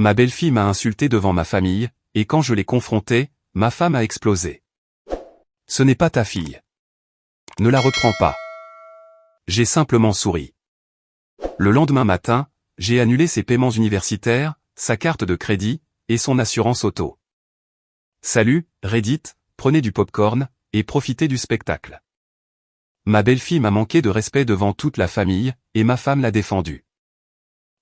Ma belle-fille m'a insulté devant ma famille, et quand je l'ai confrontée, ma femme a explosé. Ce n'est pas ta fille. Ne la reprends pas. J'ai simplement souri. Le lendemain matin, j'ai annulé ses paiements universitaires, sa carte de crédit, et son assurance auto. Salut, Reddit, prenez du popcorn, et profitez du spectacle. Ma belle-fille m'a manqué de respect devant toute la famille, et ma femme l'a défendue.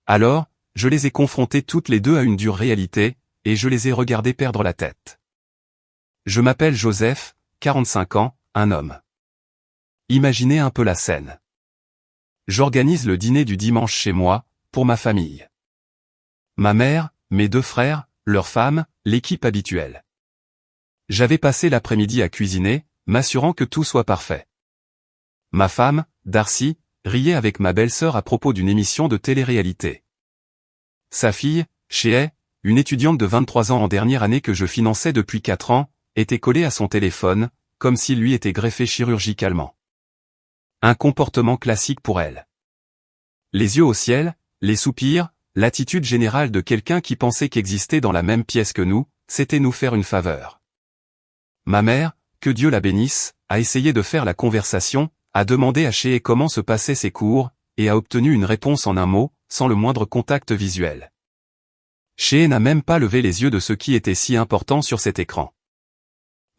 Alors, je les ai confrontées toutes les deux à une dure réalité, et je les ai regardées perdre la tête. Je m'appelle Joseph, 45 ans, un homme. Imaginez un peu la scène. J'organise le dîner du dimanche chez moi, pour ma famille. Ma mère, mes deux frères, leurs femmes, l'équipe habituelle. J'avais passé l'après-midi à cuisiner, m'assurant que tout soit parfait. Ma femme, Darcy, riait avec ma belle-sœur à propos d'une émission de télé-réalité. Sa fille, Shea, une étudiante de 23 ans en dernière année que je finançais depuis 4 ans, était collée à son téléphone, comme s'il lui était greffé chirurgicalement. Un comportement classique pour elle. Les yeux au ciel, les soupirs, l'attitude générale de quelqu'un qui pensait qu'exister dans la même pièce que nous, c'était nous faire une faveur. Ma mère, que Dieu la bénisse, a essayé de faire la conversation, a demandé à Shea comment se passaient ses cours, et a obtenu une réponse en un mot, sans le moindre contact visuel. Shea n'a même pas levé les yeux de ce qui était si important sur cet écran.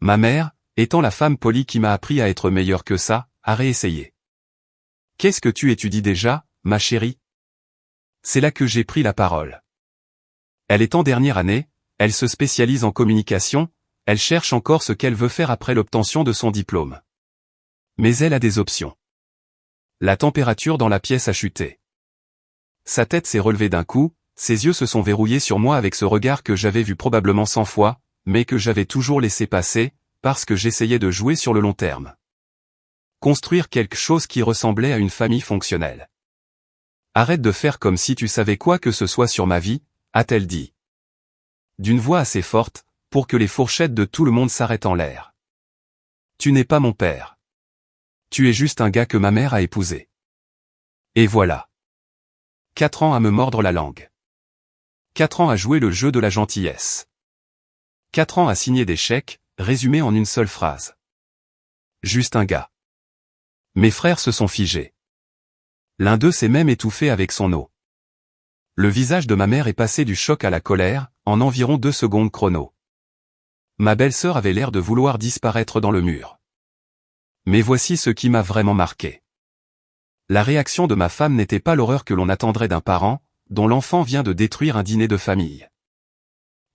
Ma mère, étant la femme polie qui m'a appris à être meilleure que ça, a réessayé. « Qu'est-ce que tu étudies déjà, ma chérie ?» C'est là que j'ai pris la parole. Elle est en dernière année, elle se spécialise en communication, elle cherche encore ce qu'elle veut faire après l'obtention de son diplôme. Mais elle a des options. La température dans la pièce a chuté. Sa tête s'est relevée d'un coup, ses yeux se sont verrouillés sur moi avec ce regard que j'avais vu probablement 100 fois, mais que j'avais toujours laissé passer, parce que j'essayais de jouer sur le long terme. Construire quelque chose qui ressemblait à une famille fonctionnelle. Arrête de faire comme si tu savais quoi que ce soit sur ma vie, a-t-elle dit. D'une voix assez forte, pour que les fourchettes de tout le monde s'arrêtent en l'air. Tu n'es pas mon père. Tu es juste un gars que ma mère a épousé. Et voilà. 4 ans à me mordre la langue. 4 ans à jouer le jeu de la gentillesse. 4 ans à signer des chèques, résumés en une seule phrase. Juste un gars. Mes frères se sont figés. L'un d'eux s'est même étouffé avec son eau. Le visage de ma mère est passé du choc à la colère, en environ 2 secondes chrono. Ma belle-sœur avait l'air de vouloir disparaître dans le mur. Mais voici ce qui m'a vraiment marqué. La réaction de ma femme n'était pas l'horreur que l'on attendrait d'un parent, dont l'enfant vient de détruire un dîner de famille.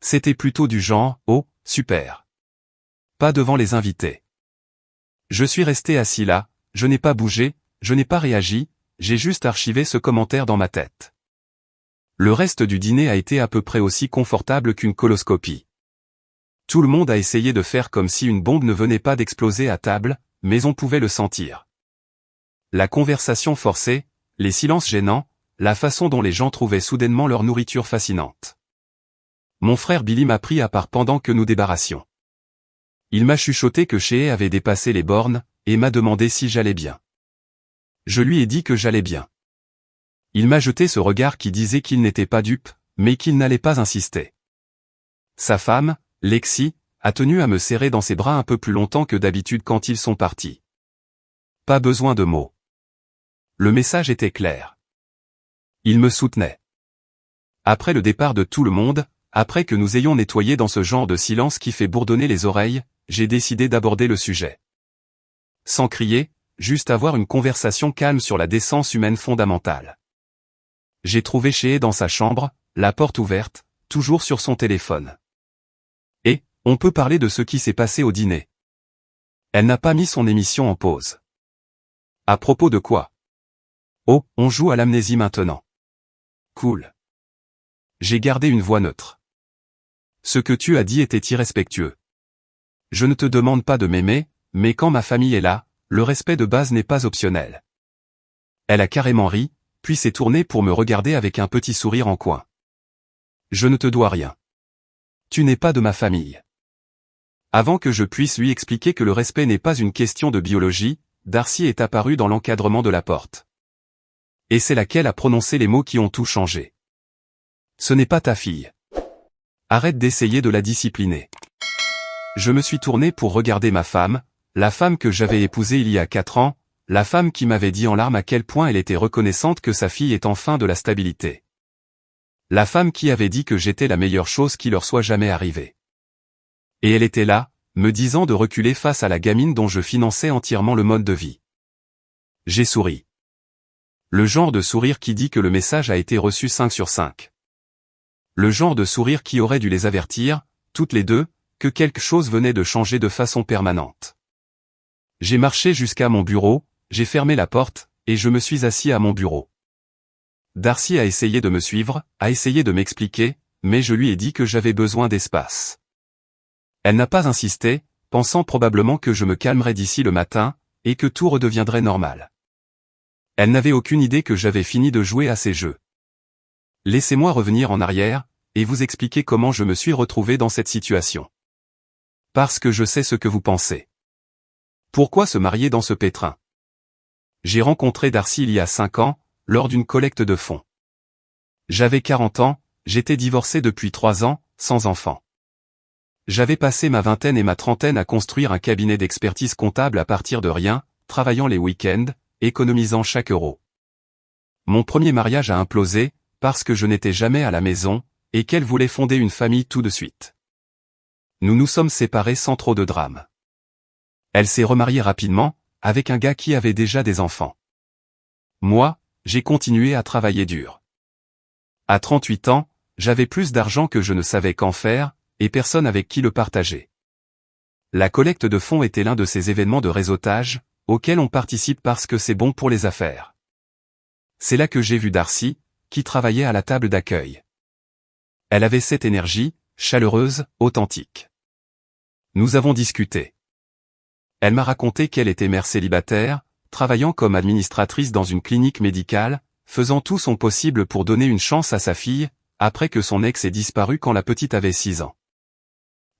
C'était plutôt du genre « Oh, super !» Pas devant les invités. Je suis resté assis là, je n'ai pas bougé, je n'ai pas réagi, j'ai juste archivé ce commentaire dans ma tête. Le reste du dîner a été à peu près aussi confortable qu'une coloscopie. Tout le monde a essayé de faire comme si une bombe ne venait pas d'exploser à table, mais on pouvait le sentir. La conversation forcée, les silences gênants, la façon dont les gens trouvaient soudainement leur nourriture fascinante. Mon frère Billy m'a pris à part pendant que nous débarrassions. Il m'a chuchoté que Shea avait dépassé les bornes, et m'a demandé si j'allais bien. Je lui ai dit que j'allais bien. Il m'a jeté ce regard qui disait qu'il n'était pas dupe, mais qu'il n'allait pas insister. Sa femme, Lexi, a tenu à me serrer dans ses bras un peu plus longtemps que d'habitude quand ils sont partis. Pas besoin de mots. Le message était clair. Il me soutenait. Après le départ de tout le monde, après que nous ayons nettoyé dans ce genre de silence qui fait bourdonner les oreilles, j'ai décidé d'aborder le sujet. Sans crier, juste avoir une conversation calme sur la décence humaine fondamentale. J'ai trouvé Shea dans sa chambre, la porte ouverte, toujours sur son téléphone. Et, on peut parler de ce qui s'est passé au dîner. Elle n'a pas mis son émission en pause. À propos de quoi? Oh, on joue à l'amnésie maintenant. Cool. J'ai gardé une voix neutre. Ce que tu as dit était irrespectueux. Je ne te demande pas de m'aimer, mais quand ma famille est là, le respect de base n'est pas optionnel. Elle a carrément ri, puis s'est tournée pour me regarder avec un petit sourire en coin. Je ne te dois rien. Tu n'es pas de ma famille. Avant que je puisse lui expliquer que le respect n'est pas une question de biologie, Darcy est apparue dans l'encadrement de la porte. Et c'est laquelle a prononcé les mots qui ont tout changé. Ce n'est pas ta fille. Arrête d'essayer de la discipliner. Je me suis tourné pour regarder ma femme, la femme que j'avais épousée il y a 4 ans, la femme qui m'avait dit en larmes à quel point elle était reconnaissante que sa fille ait enfin de la stabilité. La femme qui avait dit que j'étais la meilleure chose qui leur soit jamais arrivée. Et elle était là, me disant de reculer face à la gamine dont je finançais entièrement le mode de vie. J'ai souri. Le genre de sourire qui dit que le message a été reçu 5 sur 5. Le genre de sourire qui aurait dû les avertir, toutes les deux, que quelque chose venait de changer de façon permanente. J'ai marché jusqu'à mon bureau, j'ai fermé la porte, et je me suis assis à mon bureau. Darcy a essayé de me suivre, a essayé de m'expliquer, mais je lui ai dit que j'avais besoin d'espace. Elle n'a pas insisté, pensant probablement que je me calmerais d'ici le matin, et que tout redeviendrait normal. Elle n'avait aucune idée que j'avais fini de jouer à ces jeux. Laissez-moi revenir en arrière, et vous expliquer comment je me suis retrouvé dans cette situation. Parce que je sais ce que vous pensez. Pourquoi se marier dans ce pétrin? J'ai rencontré Darcy il y a 5 ans, lors d'une collecte de fonds. J'avais 40 ans, j'étais divorcé depuis 3 ans, sans enfant. J'avais passé ma vingtaine et ma trentaine à construire un cabinet d'expertise comptable à partir de rien, travaillant les week-ends, économisant chaque euro. Mon premier mariage a implosé, parce que je n'étais jamais à la maison, et qu'elle voulait fonder une famille tout de suite. Nous nous sommes séparés sans trop de drame. Elle s'est remariée rapidement, avec un gars qui avait déjà des enfants. Moi, j'ai continué à travailler dur. À 38 ans, j'avais plus d'argent que je ne savais qu'en faire, et personne avec qui le partager. La collecte de fonds était l'un de ces événements de réseautage, auxquels on participe parce que c'est bon pour les affaires. C'est là que j'ai vu Darcy, qui travaillait à la table d'accueil. Elle avait cette énergie, chaleureuse, authentique. Nous avons discuté. Elle m'a raconté qu'elle était mère célibataire, travaillant comme administratrice dans une clinique médicale, faisant tout son possible pour donner une chance à sa fille, après que son ex ait disparu quand la petite avait 6 ans.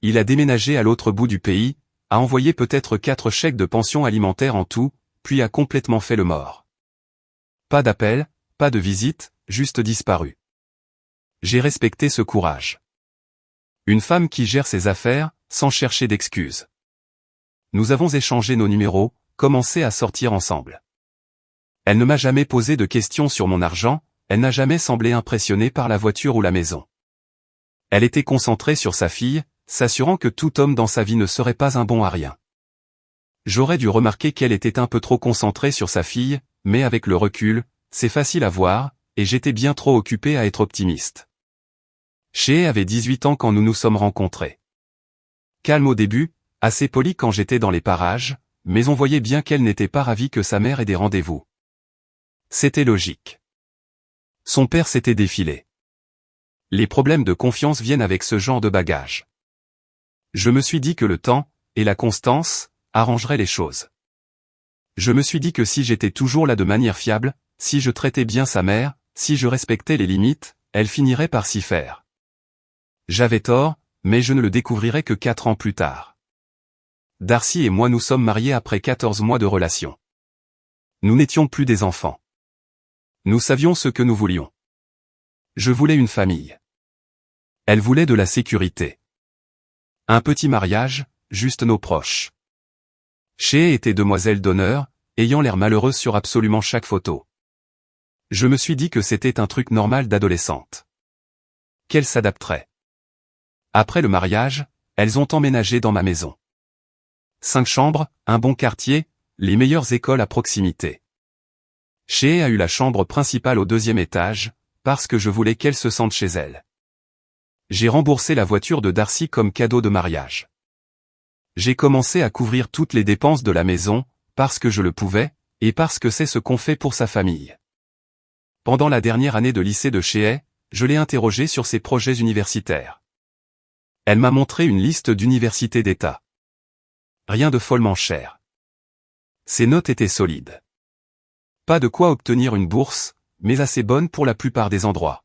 Il a déménagé à l'autre bout du pays, a envoyé peut-être 4 chèques de pension alimentaire en tout, puis a complètement fait le mort. Pas d'appel, pas de visite, juste disparu. J'ai respecté ce courage. Une femme qui gère ses affaires, sans chercher d'excuses. Nous avons échangé nos numéros, commencé à sortir ensemble. Elle ne m'a jamais posé de questions sur mon argent, elle n'a jamais semblé impressionnée par la voiture ou la maison. Elle était concentrée sur sa fille, s'assurant que tout homme dans sa vie ne serait pas un bon à rien. J'aurais dû remarquer qu'elle était un peu trop concentrée sur sa fille, mais avec le recul, c'est facile à voir, et j'étais bien trop occupé à être optimiste. Shea avait 18 ans quand nous nous sommes rencontrés. Calme au début, assez polie quand j'étais dans les parages, mais on voyait bien qu'elle n'était pas ravie que sa mère ait des rendez-vous. C'était logique. Son père s'était défilé. Les problèmes de confiance viennent avec ce genre de bagage. Je me suis dit que le temps, et la constance, arrangeraient les choses. Je me suis dit que si j'étais toujours là de manière fiable, si je traitais bien sa mère, si je respectais les limites, elle finirait par s'y faire. J'avais tort, mais je ne le découvrirais que 4 ans plus tard. Darcy et moi nous sommes mariés après 14 mois de relation. Nous n'étions plus des enfants. Nous savions ce que nous voulions. Je voulais une famille. Elle voulait de la sécurité. Un petit mariage, juste nos proches. Shea était demoiselle d'honneur, ayant l'air malheureuse sur absolument chaque photo. Je me suis dit que c'était un truc normal d'adolescente. Qu'elle s'adapterait. Après le mariage, elles ont emménagé dans ma maison. 5 chambres, un bon quartier, les meilleures écoles à proximité. Shea a eu la chambre principale au 2e étage, parce que je voulais qu'elle se sente chez elle. J'ai remboursé la voiture de Darcy comme cadeau de mariage. J'ai commencé à couvrir toutes les dépenses de la maison, parce que je le pouvais, et parce que c'est ce qu'on fait pour sa famille. Pendant la dernière année de lycée de Shea, je l'ai interrogée sur ses projets universitaires. Elle m'a montré une liste d'universités d'État. Rien de follement cher. Ses notes étaient solides. Pas de quoi obtenir une bourse, mais assez bonne pour la plupart des endroits.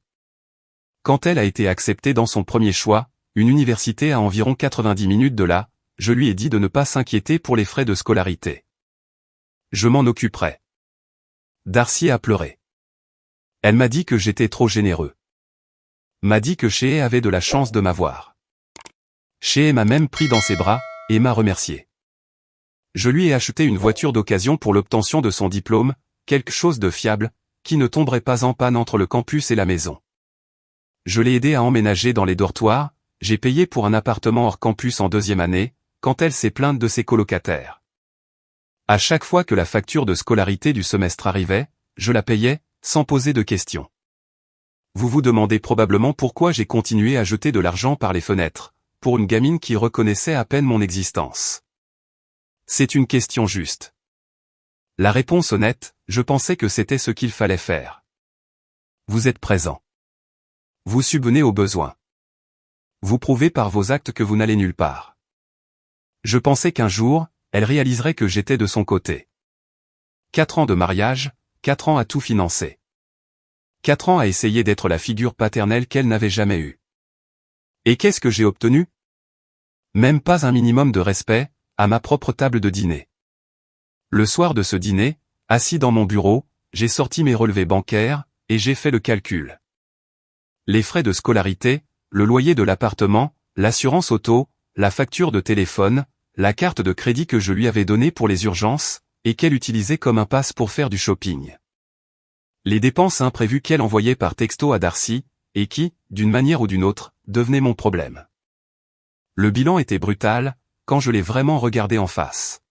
Quand elle a été acceptée dans son premier choix, une université à environ 90 minutes de là, je lui ai dit de ne pas s'inquiéter pour les frais de scolarité. Je m'en occuperai. Darcy a pleuré. Elle m'a dit que j'étais trop généreux. M'a dit que Shea avait de la chance de m'avoir. Shea m'a même pris dans ses bras, et m'a remercié. Je lui ai acheté une voiture d'occasion pour l'obtention de son diplôme, quelque chose de fiable, qui ne tomberait pas en panne entre le campus et la maison. Je l'ai aidé à emménager dans les dortoirs, j'ai payé pour un appartement hors campus en 2e année, quand elle s'est plainte de ses colocataires. À chaque fois que la facture de scolarité du semestre arrivait, je la payais, sans poser de questions. Vous vous demandez probablement pourquoi j'ai continué à jeter de l'argent par les fenêtres, pour une gamine qui reconnaissait à peine mon existence. C'est une question juste. La réponse honnête, je pensais que c'était ce qu'il fallait faire. Vous êtes présent. Vous subvenez aux besoins. Vous prouvez par vos actes que vous n'allez nulle part. Je pensais qu'un jour, elle réaliserait que j'étais de son côté. 4 ans de mariage, 4 ans à tout financer. 4 ans à essayer d'être la figure paternelle qu'elle n'avait jamais eue. Et qu'est-ce que j'ai obtenu? Même pas un minimum de respect, à ma propre table de dîner. Le soir de ce dîner, assis dans mon bureau, j'ai sorti mes relevés bancaires, et j'ai fait le calcul. Les frais de scolarité, le loyer de l'appartement, l'assurance auto, la facture de téléphone, la carte de crédit que je lui avais donnée pour les urgences, et qu'elle utilisait comme un pass pour faire du shopping. Les dépenses imprévues qu'elle envoyait par texto à Darcy, et qui, d'une manière ou d'une autre, devenaient mon problème. Le bilan était brutal, quand je l'ai vraiment regardé en face.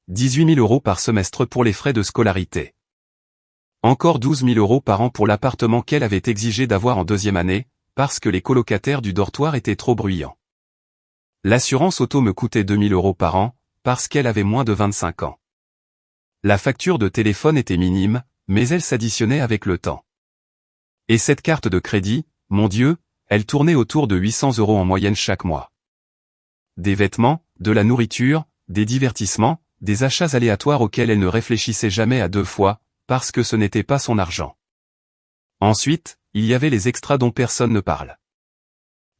18 000 € par semestre pour les frais de scolarité. Encore 12 000 € par an pour l'appartement qu'elle avait exigé d'avoir en 2e année, parce que les colocataires du dortoir étaient trop bruyants. L'assurance auto me coûtait 2 000 € par an, parce qu'elle avait moins de 25 ans. La facture de téléphone était minime, mais elle s'additionnait avec le temps. Et cette carte de crédit, mon Dieu, elle tournait autour de 800 € en moyenne chaque mois. Des vêtements, de la nourriture, des divertissements, des achats aléatoires auxquels elle ne réfléchissait jamais à 2 fois, parce que ce n'était pas son argent. Ensuite, il y avait les extras dont personne ne parle.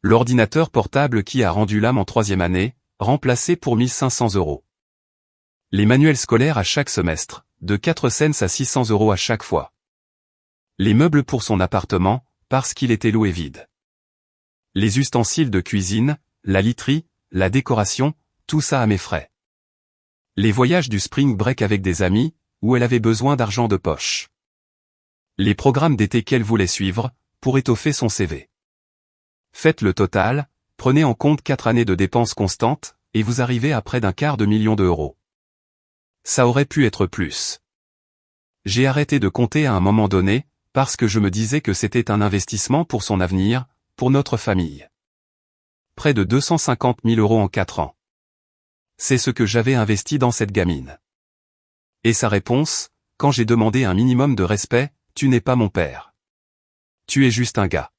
L'ordinateur portable qui a rendu l'âme en 3e année, remplacé pour 1 500 €. Les manuels scolaires à chaque semestre, de 4 cents à 600 € à chaque fois. Les meubles pour son appartement, parce qu'il était loué vide. Les ustensiles de cuisine, la literie, la décoration, tout ça à mes frais. Les voyages du spring break avec des amis, où elle avait besoin d'argent de poche. Les programmes d'été qu'elle voulait suivre, pour étoffer son CV. Faites le total, prenez en compte 4 années de dépenses constantes, et vous arrivez à près d'un quart de million d'euros. Ça aurait pu être plus. J'ai arrêté de compter à un moment donné, parce que je me disais que c'était un investissement pour son avenir, pour notre famille. Près de 250 000 € en 4 ans. C'est ce que j'avais investi dans cette gamine. Et sa réponse, quand j'ai demandé un minimum de respect, « Tu n'es pas mon père. Tu es juste un gars. »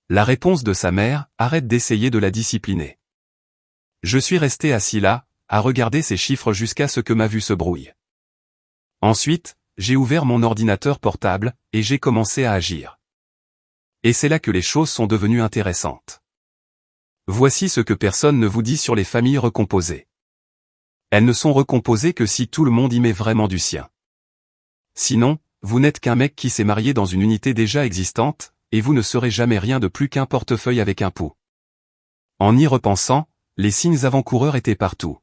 La réponse de sa mère, « Arrête d'essayer de la discipliner. » Je suis resté assis là, à regarder ces chiffres jusqu'à ce que ma vue se brouille. Ensuite, j'ai ouvert mon ordinateur portable, et j'ai commencé à agir. Et c'est là que les choses sont devenues intéressantes. Voici ce que personne ne vous dit sur les familles recomposées. Elles ne sont recomposées que si tout le monde y met vraiment du sien. Sinon, vous n'êtes qu'un mec qui s'est marié dans une unité déjà existante, et vous ne serez jamais rien de plus qu'un portefeuille avec un pot. En y repensant, les signes avant-coureurs étaient partout.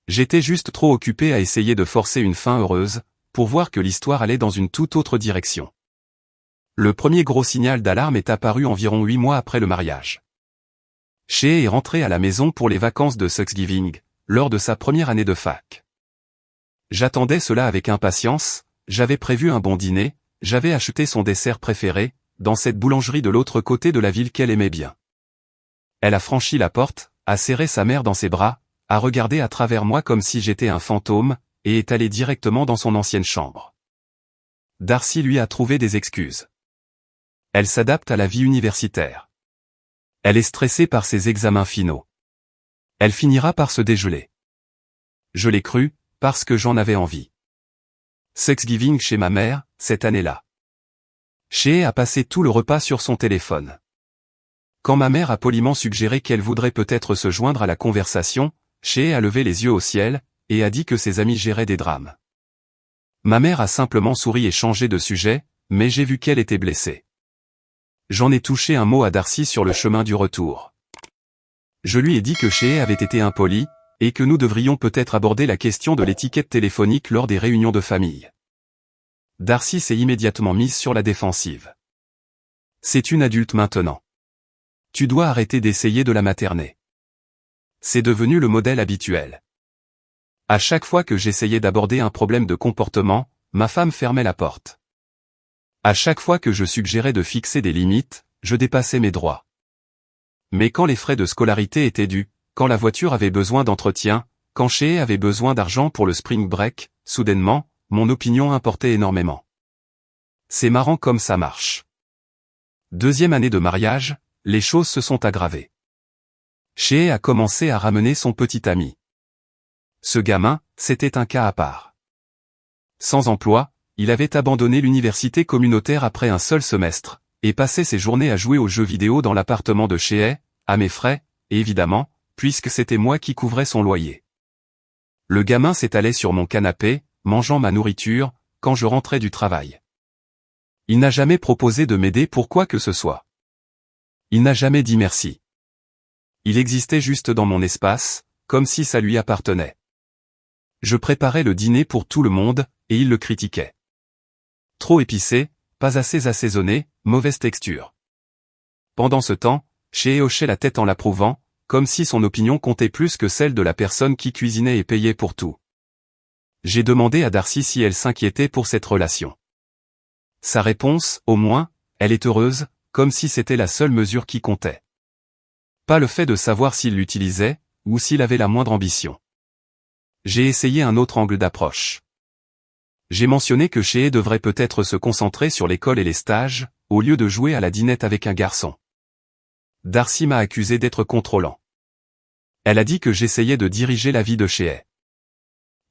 J'étais juste trop occupé à essayer de forcer une fin heureuse, pour voir que l'histoire allait dans une toute autre direction. Le premier gros signal d'alarme est apparu environ 8 mois après le mariage. Shea est rentré à la maison pour les vacances de Thanksgiving, lors de sa première année de fac. J'attendais cela avec impatience, j'avais prévu un bon dîner, j'avais acheté son dessert préféré, dans cette boulangerie de l'autre côté de la ville qu'elle aimait bien. Elle a franchi la porte, a serré sa mère dans ses bras, a regardé à travers moi comme si j'étais un fantôme, et est allée directement dans son ancienne chambre. Darcy lui a trouvé des excuses. Elle s'adapte à la vie universitaire. Elle est stressée par ses examens finaux. Elle finira par se dégeler. Je l'ai cru, parce que j'en avais envie. Thanksgiving chez ma mère, cette année-là. Shea a passé tout le repas sur son téléphone. Quand ma mère a poliment suggéré qu'elle voudrait peut-être se joindre à la conversation, Shea a levé les yeux au ciel, et a dit que ses amis géraient des drames. Ma mère a simplement souri et changé de sujet, mais j'ai vu qu'elle était blessée. J'en ai touché un mot à Darcy sur le chemin du retour. Je lui ai dit que Shea avait été impoli, et que nous devrions peut-être aborder la question de l'étiquette téléphonique lors des réunions de famille. Darcy s'est immédiatement mise sur la défensive. C'est une adulte maintenant. Tu dois arrêter d'essayer de la materner. C'est devenu le modèle habituel. À chaque fois que j'essayais d'aborder un problème de comportement, ma femme fermait la porte. À chaque fois que je suggérais de fixer des limites, je dépassais mes droits. Mais quand les frais de scolarité étaient dus, quand la voiture avait besoin d'entretien, quand Shea avait besoin d'argent pour le spring break, soudainement, mon opinion importait énormément. C'est marrant comme ça marche. Deuxième année de mariage, les choses se sont aggravées. Shea a commencé à ramener son petit ami. Ce gamin, c'était un cas à part. Sans emploi, il avait abandonné l'université communautaire après un seul semestre, et passait ses journées à jouer aux jeux vidéo dans l'appartement de Shea, à mes frais, et évidemment, puisque c'était moi qui couvrais son loyer. Le gamin s'étalait sur mon canapé, mangeant ma nourriture, quand je rentrais du travail. Il n'a jamais proposé de m'aider pour quoi que ce soit. Il n'a jamais dit merci. Il existait juste dans mon espace, comme si ça lui appartenait. Je préparais le dîner pour tout le monde, et il le critiquait. Trop épicé, pas assez assaisonné, mauvaise texture. Pendant ce temps, Shea hochait la tête en l'approuvant, comme si son opinion comptait plus que celle de la personne qui cuisinait et payait pour tout. J'ai demandé à Darcy si elle s'inquiétait pour cette relation. Sa réponse, au moins, elle est heureuse, comme si c'était la seule mesure qui comptait. Pas le fait de savoir s'il l'utilisait, ou s'il avait la moindre ambition. J'ai essayé un autre angle d'approche. J'ai mentionné que Shea devrait peut-être se concentrer sur l'école et les stages, au lieu de jouer à la dinette avec un garçon. Darcy m'a accusé d'être contrôlant. Elle a dit que j'essayais de diriger la vie de Shea.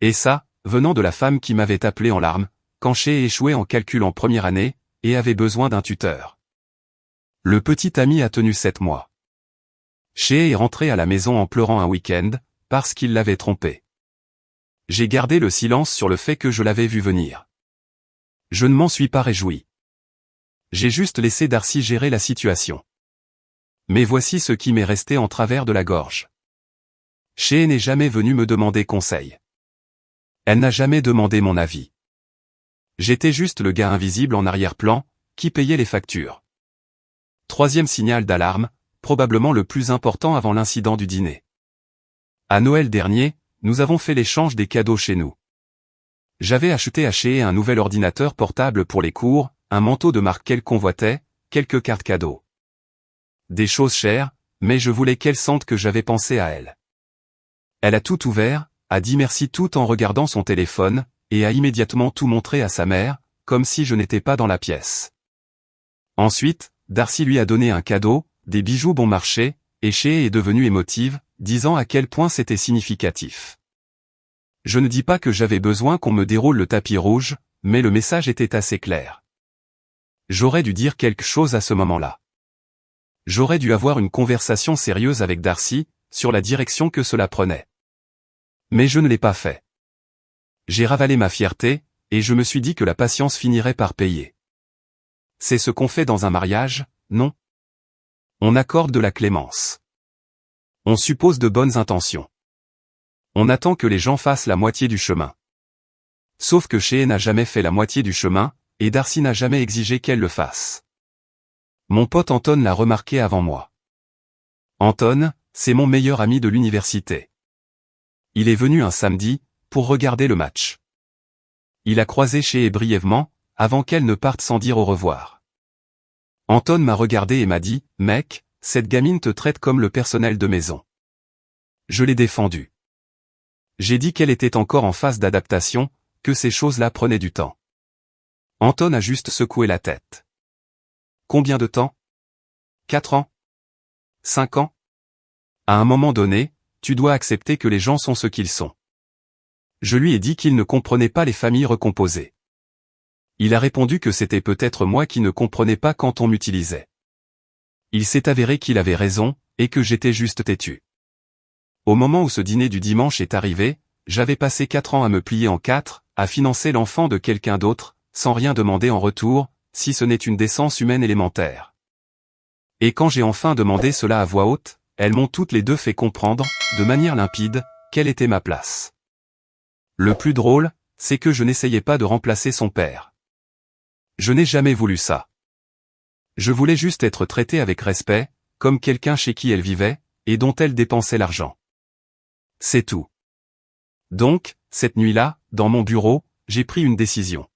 Et ça, venant de la femme qui m'avait appelé en larmes, quand Shea échouait en calcul en première année, et avait besoin d'un tuteur. Le petit ami a tenu 7 mois. Shea est rentré à la maison en pleurant un week-end, parce qu'il l'avait trompé. J'ai gardé le silence sur le fait que je l'avais vu venir. Je ne m'en suis pas réjoui. J'ai juste laissé Darcy gérer la situation. Mais voici ce qui m'est resté en travers de la gorge. Shea n'est jamais venue me demander conseil. Elle n'a jamais demandé mon avis. J'étais juste le gars invisible en arrière-plan, qui payait les factures. Troisième signal d'alarme, probablement le plus important avant l'incident du dîner. À Noël dernier, nous avons fait l'échange des cadeaux chez nous. J'avais acheté à Shea un nouvel ordinateur portable pour les cours, un manteau de marque qu'elle convoitait, quelques cartes cadeaux. Des choses chères, mais je voulais qu'elle sente que j'avais pensé à elle. Elle a tout ouvert, a dit merci tout en regardant son téléphone, et a immédiatement tout montré à sa mère, comme si je n'étais pas dans la pièce. Ensuite, Darcy lui a donné un cadeau, des bijoux bon marché, et Shea est devenue émotive, disant à quel point c'était significatif. Je ne dis pas que j'avais besoin qu'on me déroule le tapis rouge, mais le message était assez clair. J'aurais dû dire quelque chose à ce moment-là. J'aurais dû avoir une conversation sérieuse avec Darcy, sur la direction que cela prenait. Mais je ne l'ai pas fait. J'ai ravalé ma fierté, et je me suis dit que la patience finirait par payer. C'est ce qu'on fait dans un mariage, non? On accorde de la clémence. On suppose de bonnes intentions. On attend que les gens fassent la moitié du chemin. Sauf que Shea n'a jamais fait la moitié du chemin, et Darcy n'a jamais exigé qu'elle le fasse. Mon pote Anton l'a remarqué avant moi. Anton, c'est mon meilleur ami de l'université. Il est venu un samedi, pour regarder le match. Il a croisé Shea brièvement, avant qu'elle ne parte sans dire au revoir. Anton m'a regardé et m'a dit, « Mec, cette gamine te traite comme le personnel de maison. » Je l'ai défendu. J'ai dit qu'elle était encore en phase d'adaptation, que ces choses-là prenaient du temps. Anton a juste secoué la tête. Combien de temps? 4 ans? 5 ans? À un moment donné, tu dois accepter que les gens sont ce qu'ils sont. Je lui ai dit qu'il ne comprenait pas les familles recomposées. Il a répondu que c'était peut-être moi qui ne comprenais pas quand on m'utilisait. Il s'est avéré qu'il avait raison, et que j'étais juste têtu. Au moment où ce dîner du dimanche est arrivé, j'avais passé 4 ans à me plier en 4, à financer l'enfant de quelqu'un d'autre, sans rien demander en retour, si ce n'est une décence humaine élémentaire. Et quand j'ai enfin demandé cela à voix haute, elles m'ont toutes les deux fait comprendre, de manière limpide, quelle était ma place. Le plus drôle, c'est que je n'essayais pas de remplacer son père. Je n'ai jamais voulu ça. Je voulais juste être traité avec respect, comme quelqu'un chez qui elle vivait, et dont elle dépensait l'argent. C'est tout. Donc, cette nuit-là, dans mon bureau, j'ai pris une décision.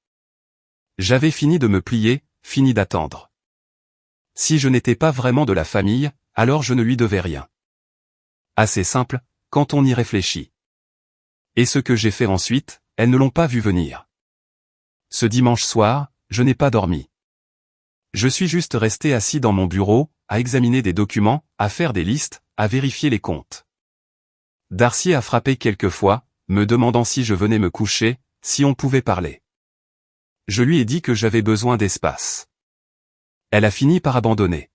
J'avais fini de me plier, fini d'attendre. Si je n'étais pas vraiment de la famille, alors je ne lui devais rien. Assez simple, quand on y réfléchit. Et ce que j'ai fait ensuite, elles ne l'ont pas vu venir. Ce dimanche soir, je n'ai pas dormi. Je suis juste resté assis dans mon bureau, à examiner des documents, à faire des listes, à vérifier les comptes. Darcy a frappé quelques fois, me demandant si je venais me coucher, si on pouvait parler. Je lui ai dit que j'avais besoin d'espace. Elle a fini par abandonner.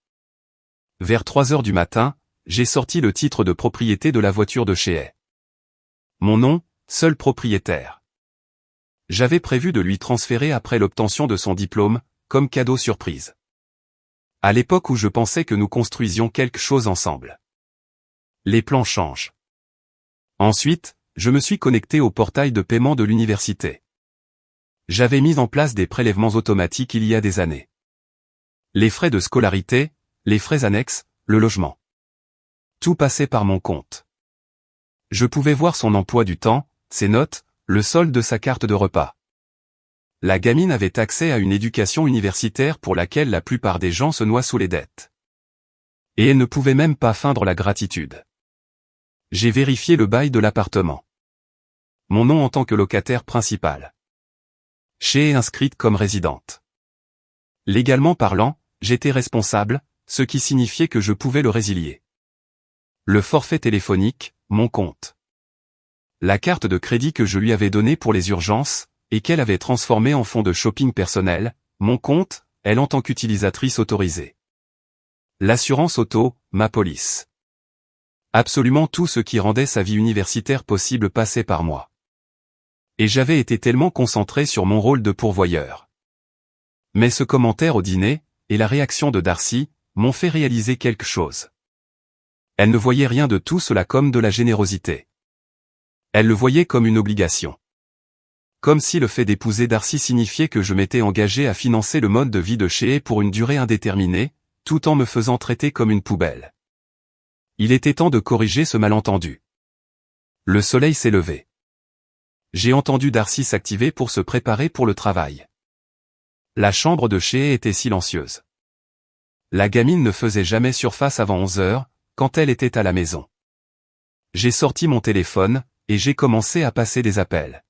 Vers 3 heures du matin, j'ai sorti le titre de propriété de la voiture de chez elle. Mon nom, seul propriétaire. J'avais prévu de lui transférer après l'obtention de son diplôme, comme cadeau surprise. À l'époque où je pensais que nous construisions quelque chose ensemble. Les plans changent. Ensuite, je me suis connecté au portail de paiement de l'université. J'avais mis en place des prélèvements automatiques il y a des années. Les frais de scolarité, les frais annexes, le logement. Tout passait par mon compte. Je pouvais voir son emploi du temps, ses notes, le solde de sa carte de repas. La gamine avait accès à une éducation universitaire pour laquelle la plupart des gens se noient sous les dettes. Et elle ne pouvait même pas feindre la gratitude. J'ai vérifié le bail de l'appartement. Mon nom en tant que locataire principal. Chez est inscrite comme résidente. Légalement parlant, j'étais responsable, ce qui signifiait que je pouvais le résilier. Le forfait téléphonique, mon compte. La carte de crédit que je lui avais donnée pour les urgences, et qu'elle avait transformée en fonds de shopping personnel, mon compte, elle en tant qu'utilisatrice autorisée. L'assurance auto, ma police. Absolument tout ce qui rendait sa vie universitaire possible passait par moi. Et j'avais été tellement concentré sur mon rôle de pourvoyeur. Mais ce commentaire au dîner, et la réaction de Darcy, m'ont fait réaliser quelque chose. Elle ne voyait rien de tout cela comme de la générosité. Elle le voyait comme une obligation. Comme si le fait d'épouser Darcy signifiait que je m'étais engagé à financer le mode de vie de chez eux pour une durée indéterminée, tout en me faisant traiter comme une poubelle. Il était temps de corriger ce malentendu. Le soleil s'est levé. J'ai entendu Darcy s'activer pour se préparer pour le travail. La chambre de chez eux était silencieuse. La gamine ne faisait jamais surface avant 11 heures, quand elle était à la maison. J'ai sorti mon téléphone, et j'ai commencé à passer des appels.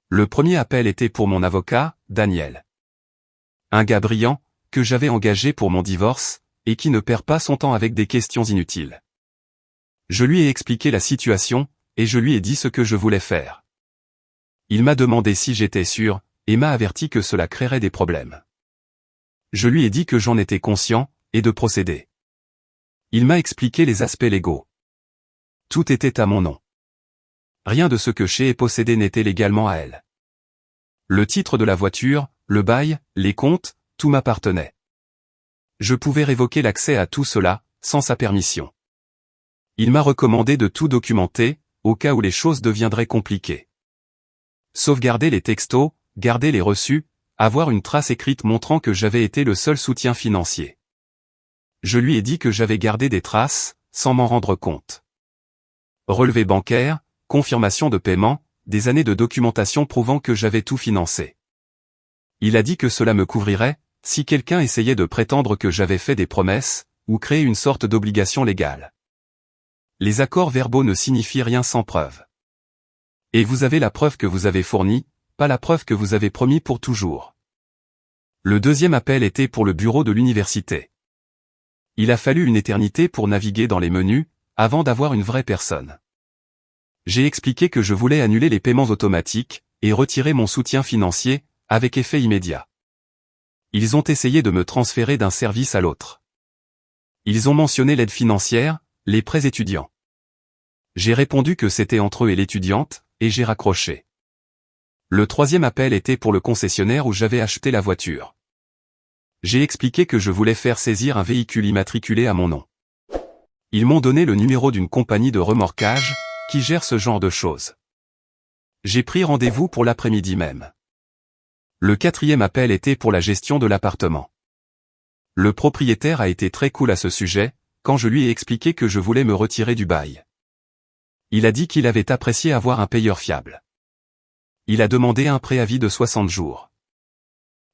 Le premier appel était pour mon avocat, Daniel. Un gars brillant, que j'avais engagé pour mon divorce, et qui ne perd pas son temps avec des questions inutiles. Je lui ai expliqué la situation, et je lui ai dit ce que je voulais faire. Il m'a demandé si j'étais sûr, et m'a averti que cela créerait des problèmes. Je lui ai dit que j'en étais conscient, et de procéder. Il m'a expliqué les aspects légaux. Tout était à mon nom. Rien de ce que chez possédait n'était légalement à elle. Le titre de la voiture, le bail, les comptes, tout m'appartenait. Je pouvais révoquer l'accès à tout cela, sans sa permission. Il m'a recommandé de tout documenter, au cas où les choses deviendraient compliquées. Sauvegarder les textos, garder les reçus, avoir une trace écrite montrant que j'avais été le seul soutien financier. Je lui ai dit que j'avais gardé des traces, sans m'en rendre compte. Relevé bancaire, confirmation de paiement, des années de documentation prouvant que j'avais tout financé. Il a dit que cela me couvrirait, si quelqu'un essayait de prétendre que j'avais fait des promesses, ou créé une sorte d'obligation légale. Les accords verbaux ne signifient rien sans preuve. Et vous avez la preuve que vous avez fournie, pas la preuve que vous avez promis pour toujours. Le deuxième appel était pour le bureau de l'université. Il a fallu une éternité pour naviguer dans les menus, avant d'avoir une vraie personne. J'ai expliqué que je voulais annuler les paiements automatiques, et retirer mon soutien financier, avec effet immédiat. Ils ont essayé de me transférer d'un service à l'autre. Ils ont mentionné l'aide financière, les prêts étudiants. J'ai répondu que c'était entre eux et l'étudiante, et j'ai raccroché. Le troisième appel était pour le concessionnaire où j'avais acheté la voiture. J'ai expliqué que je voulais faire saisir un véhicule immatriculé à mon nom. Ils m'ont donné le numéro d'une compagnie de remorquage, qui gère ce genre de choses. J'ai pris rendez-vous pour l'après-midi même. Le 4e appel était pour la gestion de l'appartement. Le propriétaire a été très cool à ce sujet, quand je lui ai expliqué que je voulais me retirer du bail. Il a dit qu'il avait apprécié avoir un payeur fiable. Il a demandé un préavis de 60 jours.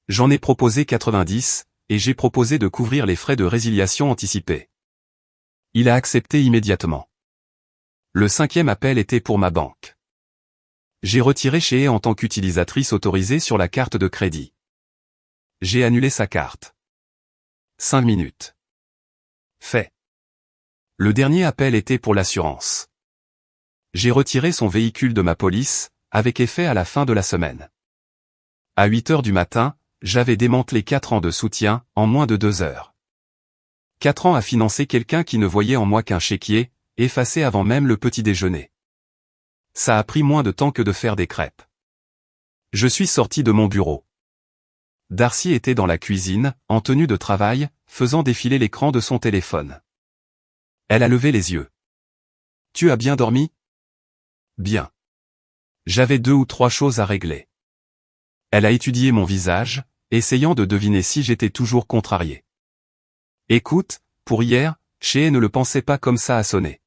J'en ai proposé 90, et j'ai proposé de couvrir les frais de résiliation anticipés. Il a accepté immédiatement. Le 5e appel était pour ma banque. J'ai retiré Shea en tant qu'utilisatrice autorisée sur la carte de crédit. J'ai annulé sa carte. 5 minutes. Fait. Le dernier appel était pour l'assurance. J'ai retiré son véhicule de ma police, avec effet à la fin de la semaine. À 8 heures du matin, j'avais démantelé 4 ans de soutien, en moins de 2 heures. 4 ans à financer quelqu'un qui ne voyait en moi qu'un chéquier, effacé avant même le petit déjeuner. Ça a pris moins de temps que de faire des crêpes. Je suis sorti de mon bureau. Darcy était dans la cuisine, en tenue de travail, faisant défiler l'écran de son téléphone. Elle a levé les yeux. « Tu as bien dormi ? » ?»« Bien. J'avais 2 ou 3 choses à régler. » Elle a étudié mon visage, essayant de deviner si j'étais toujours contrarié. « Écoute, pour hier, Shea ne le pensait pas comme ça à sonner.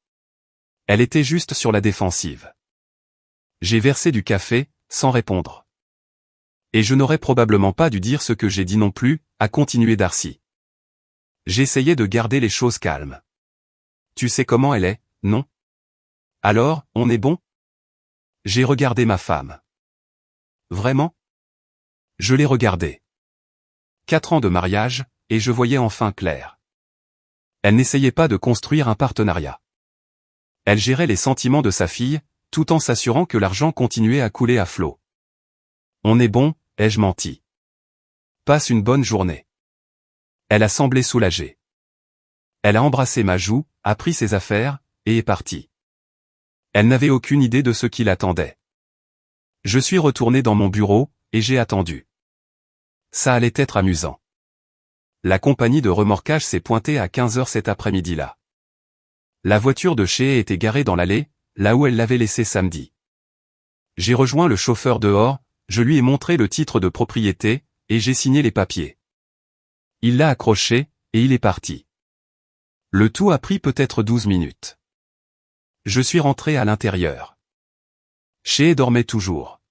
Elle était juste sur la défensive. J'ai versé du café, sans répondre. Et je n'aurais probablement pas dû dire ce que j'ai dit non plus, a continué Darcy. J'essayais de garder les choses calmes. Tu sais comment elle est, non? Alors, on est bon? J'ai regardé ma femme. Vraiment? Je l'ai regardée. 4 ans de mariage, et je voyais enfin clair. Elle n'essayait pas de construire un partenariat. Elle gérait les sentiments de sa fille, tout en s'assurant que l'argent continuait à couler à flot. On est bon, ai-je menti. Passe une bonne journée. Elle a semblé soulagée. Elle a embrassé ma joue, a pris ses affaires, et est partie. Elle n'avait aucune idée de ce qui l'attendait. Je suis retourné dans mon bureau, et j'ai attendu. Ça allait être amusant. La compagnie de remorquage s'est pointée à 15 heures cet après-midi-là. La voiture de Shea était garée dans l'allée, là où elle l'avait laissée samedi. J'ai rejoint le chauffeur dehors, je lui ai montré le titre de propriété, et j'ai signé les papiers. Il l'a accroché, et il est parti. Le tout a pris peut-être 12 minutes. Je suis rentré à l'intérieur. Shea dormait toujours.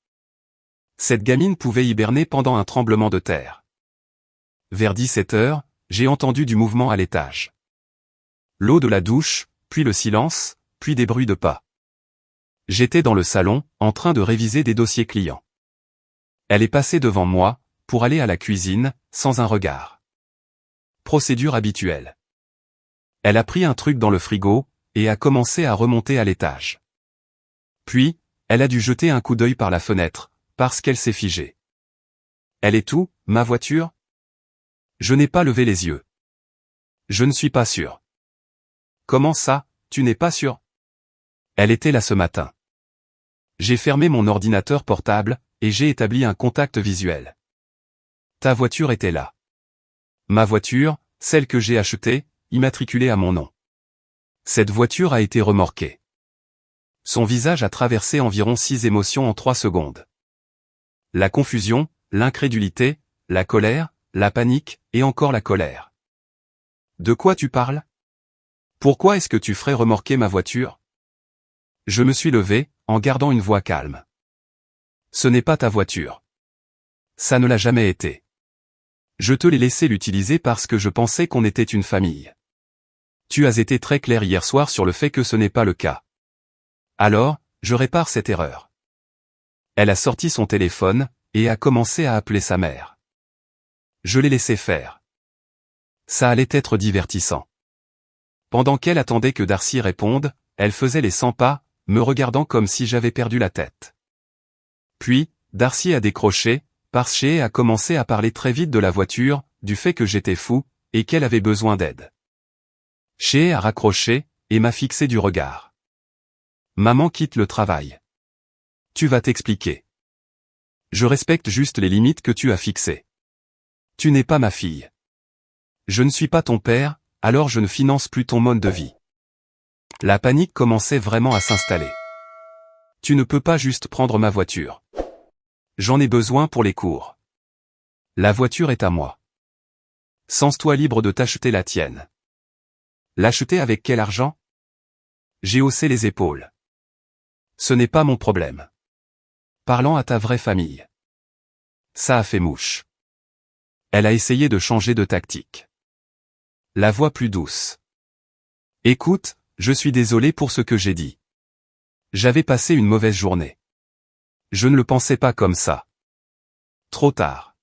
Cette gamine pouvait hiberner pendant un tremblement de terre. Vers 17 heures, j'ai entendu du mouvement à l'étage. L'eau de la douche, puis le silence, puis des bruits de pas. J'étais dans le salon, en train de réviser des dossiers clients. Elle est passée devant moi, pour aller à la cuisine, sans un regard. Procédure habituelle. Elle a pris un truc dans le frigo, et a commencé à remonter à l'étage. Puis, elle a dû jeter un coup d'œil par la fenêtre, parce qu'elle s'est figée. Elle est où, ma voiture? Je n'ai pas levé les yeux. Je ne suis pas sûr. Comment ça, tu n'es pas sûr? Elle était là ce matin. J'ai fermé mon ordinateur portable, et j'ai établi un contact visuel. Ta voiture était là. Ma voiture, celle que j'ai achetée, immatriculée à mon nom. Cette voiture a été remorquée. Son visage a traversé environ 6 émotions en 3 secondes. La confusion, l'incrédulité, la colère, la panique, et encore la colère. De quoi tu parles? Pourquoi est-ce que tu ferais remorquer ma voiture? Je me suis levé, en gardant une voix calme. Ce n'est pas ta voiture. Ça ne l'a jamais été. Je te l'ai laissé l'utiliser parce que je pensais qu'on était une famille. Tu as été très clair hier soir sur le fait que ce n'est pas le cas. Alors, je répare cette erreur. Elle a sorti son téléphone, et a commencé à appeler sa mère. Je l'ai laissé faire. Ça allait être divertissant. Pendant qu'elle attendait que Darcy réponde, elle faisait les 100 pas, me regardant comme si j'avais perdu la tête. Puis, Darcy a décroché, parce que Shea a commencé à parler très vite de la voiture, du fait que j'étais fou, et qu'elle avait besoin d'aide. Shea a raccroché, et m'a fixé du regard. Maman quitte le travail. Tu vas t'expliquer. Je respecte juste les limites que tu as fixées. Tu n'es pas ma fille. Je ne suis pas ton père, alors je ne finance plus ton mode de vie. La panique commençait vraiment à s'installer. Tu ne peux pas juste prendre ma voiture. J'en ai besoin pour les cours. La voiture est à moi. Sens-toi libre de t'acheter la tienne. L'acheter avec quel argent? J'ai haussé les épaules. Ce n'est pas mon problème. Parlant à ta vraie famille. Ça a fait mouche. Elle a essayé de changer de tactique. La voix plus douce. Écoute, je suis désolé pour ce que j'ai dit. J'avais passé une mauvaise journée. Je ne le pensais pas comme ça. Trop tard.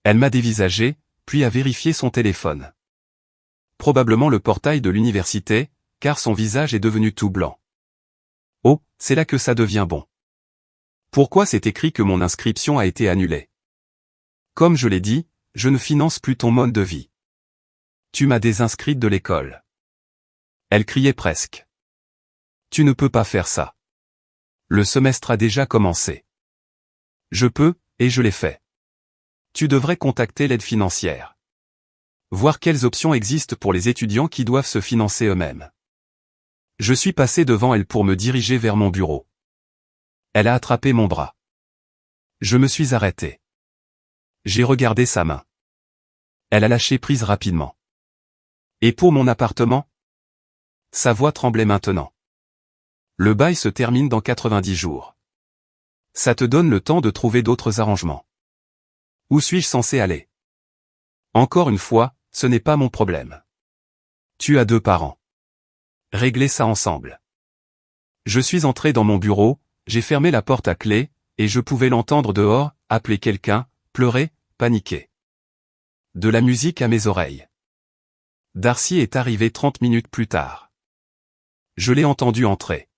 Elle m'a dévisagé, puis a vérifié son téléphone. Probablement le portail de l'université, car son visage est devenu tout blanc. Oh, c'est là que ça devient bon. Pourquoi c'est écrit que mon inscription a été annulée? Comme je l'ai dit, je ne finance plus ton mode de vie. Tu m'as désinscrite de l'école. Elle criait presque. Tu ne peux pas faire ça. Le semestre a déjà commencé. Je peux, et je l'ai fait. Tu devrais contacter l'aide financière. Voir quelles options existent pour les étudiants qui doivent se financer eux-mêmes. Je suis passé devant elle pour me diriger vers mon bureau. Elle a attrapé mon bras. Je me suis arrêté. J'ai regardé sa main. Elle a lâché prise rapidement. Et pour mon appartement? Sa voix tremblait maintenant. Le bail se termine dans 90 jours. Ça te donne le temps de trouver d'autres arrangements. Où suis-je censé aller? Encore une fois, ce n'est pas mon problème. Tu as 2 parents. Réglez ça ensemble. Je suis entré dans mon bureau, j'ai fermé la porte à clé, et je pouvais l'entendre dehors, appeler quelqu'un, pleurer, paniquer. De la musique à mes oreilles. Darcy est arrivé 30 minutes plus tard. Je l'ai entendu entrer.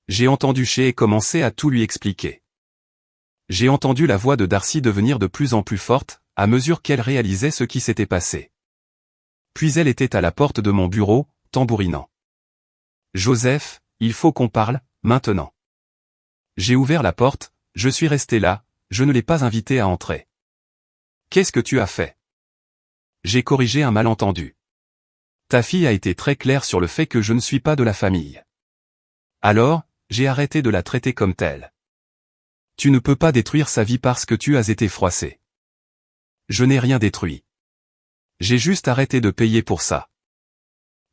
J'ai entendu Shea commencer à tout lui expliquer. J'ai entendu la voix de Darcy devenir de plus en plus forte, à mesure qu'elle réalisait ce qui s'était passé. Puis elle était à la porte de mon bureau, tambourinant. Joseph, il faut qu'on parle, maintenant. J'ai ouvert la porte, je suis resté là, je ne l'ai pas invité à entrer. Qu'est-ce que tu as fait? J'ai corrigé un malentendu. Ta fille a été très claire sur le fait que je ne suis pas de la famille. Alors, j'ai arrêté de la traiter comme telle. Tu ne peux pas détruire sa vie parce que tu as été froissé. Je n'ai rien détruit. J'ai juste arrêté de payer pour ça.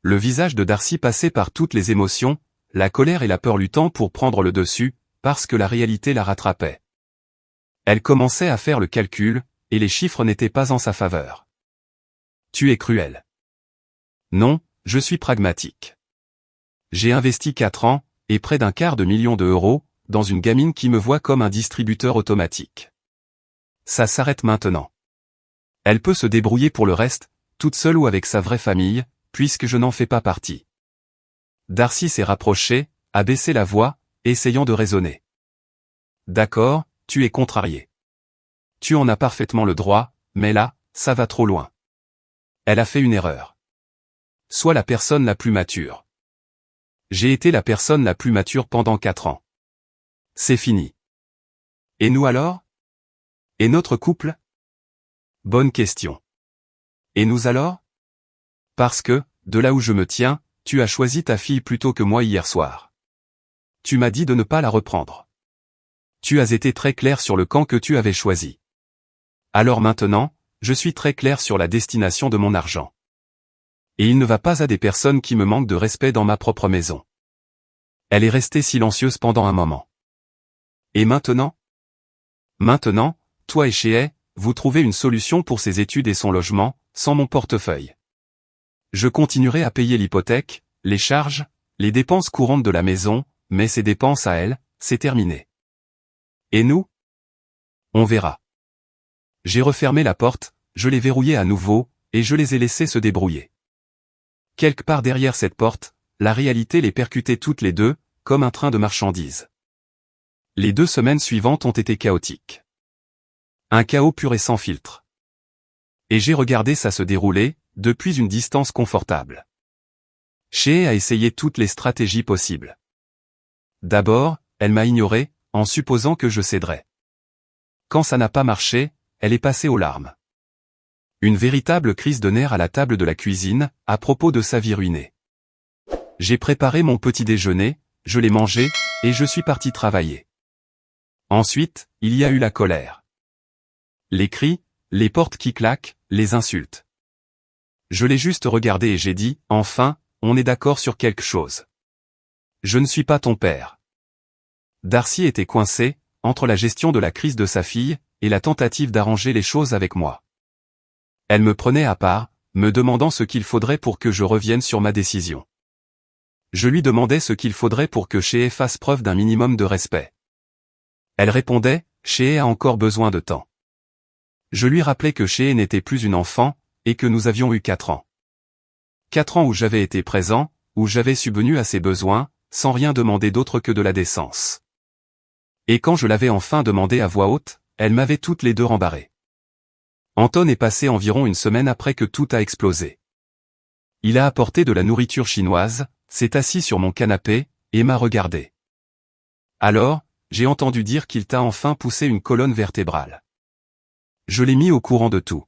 Le visage de Darcy passait par toutes les émotions, la colère et la peur luttant pour prendre le dessus, parce que la réalité la rattrapait. Elle commençait à faire le calcul, et les chiffres n'étaient pas en sa faveur. Tu es cruel. Non, je suis pragmatique. J'ai investi 4 ans, et près d'1/4 million d'euros, dans une gamine qui me voit comme un distributeur automatique. Ça s'arrête maintenant. Elle peut se débrouiller pour le reste, toute seule ou avec sa vraie famille, puisque je n'en fais pas partie. Darcy s'est rapproché, a baissé la voix, essayant de raisonner. D'accord, tu es contrarié. Tu en as parfaitement le droit, mais là, ça va trop loin. Elle a fait une erreur. Sois la personne la plus mature. J'ai été la personne la plus mature pendant 4 ans. C'est fini. Et nous alors? Et notre couple? Bonne question. Et nous alors? Parce que, de là où je me tiens, tu as choisi ta fille plutôt que moi hier soir. Tu m'as dit de ne pas la reprendre. Tu as été très clair sur le camp que tu avais choisi. Alors maintenant, je suis très clair sur la destination de mon argent. Et il ne va pas à des personnes qui me manquent de respect dans ma propre maison. Elle est restée silencieuse pendant un moment. Et maintenant? Maintenant, toi et Shea, vous trouvez une solution pour ses études et son logement, sans mon portefeuille. Je continuerai à payer l'hypothèque, les charges, les dépenses courantes de la maison, mais ces dépenses à elle, c'est terminé. Et nous? On verra. J'ai refermé la porte, je l'ai verrouillée à nouveau, et je les ai laissés se débrouiller. Quelque part derrière cette porte, la réalité les percutait toutes les deux, comme un train de marchandises. Les 2 semaines suivantes ont été chaotiques. Un chaos pur et sans filtre. Et j'ai regardé ça se dérouler, depuis une distance confortable. Shea a essayé toutes les stratégies possibles. D'abord, elle m'a ignoré, en supposant que je céderais. Quand ça n'a pas marché, elle est passée aux larmes. Une véritable crise de nerfs à la table de la cuisine, à propos de sa vie ruinée. J'ai préparé mon petit déjeuner, je l'ai mangé, et je suis parti travailler. Ensuite, il y a eu la colère. Les cris, les portes qui claquent, les insultes. Je l'ai juste regardé et j'ai dit, enfin, on est d'accord sur quelque chose. Je ne suis pas ton père. Darcy était coincée, entre la gestion de la crise de sa fille, et la tentative d'arranger les choses avec moi. Elle me prenait à part, me demandant ce qu'il faudrait pour que je revienne sur ma décision. Je lui demandais ce qu'il faudrait pour que Shea fasse preuve d'un minimum de respect. Elle répondait, Shea a encore besoin de temps. Je lui rappelais que Shea n'était plus une enfant, et que nous avions eu 4 ans. 4 ans où j'avais été présent, où j'avais subvenu à ses besoins, sans rien demander d'autre que de la décence. Et quand je l'avais enfin demandé à voix haute, elle m'avait toutes les deux rembarré. Anton est passé environ une semaine après que tout a explosé. Il a apporté de la nourriture chinoise, s'est assis sur mon canapé, et m'a regardé. Alors, j'ai entendu dire qu'il t'a enfin poussé une colonne vertébrale. Je l'ai mis au courant de tout.